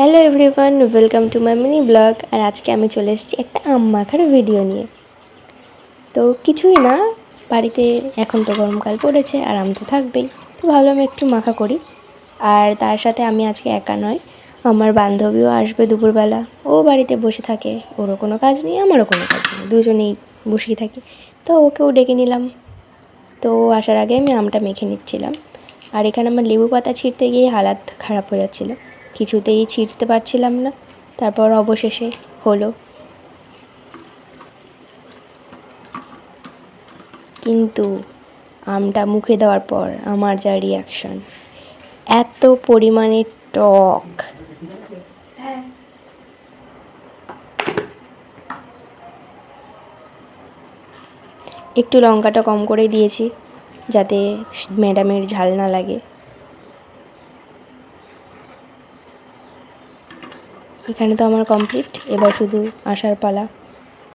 Hello everyone, welcome to my mini blog. আর আজকে আমি চলে এসেছি একটা আম মাখার ভিডিও নিয়ে। তো কিছুই না, বাড়িতে এখন তো গরমকাল পড়েছে আর আম তো থাকবেই, তো ভাবলাম একটু মাখা করি। আর তার সাথে আমি আজকে একা নয়, আমার বান্ধবীও আসবে দুপুরবেলা। ও বাড়িতে বসে থাকে, ওরও কোনো কাজ নেই আমারও কোনো কাজ নেই, দুজনেই বসেই থাকি। তো ওকেও ডেকে নিলাম। তো ও আসার আগে আমি আমটা মেখে নিচ্ছিলাম। আর এখানে আমার লেবু পাতা ছিঁড়তে গিয়ে হালাত খারাপ হয়ে যাচ্ছিলো, কিছুতেই ছিঁড়তে পারছিলাম না। তারপর অবশেষে হলো, কিন্তু আমটা মুখে দেওয়ার পর আমার যা রিয়াকশান, এত পরিমাণে টক। একটু লঙ্কাটা কম করে দিয়েছি যাতে ম্যাডামের ঝাল না লাগে। এখানে তো আমার কমপ্লিট, এবার শুধু আসার পালা।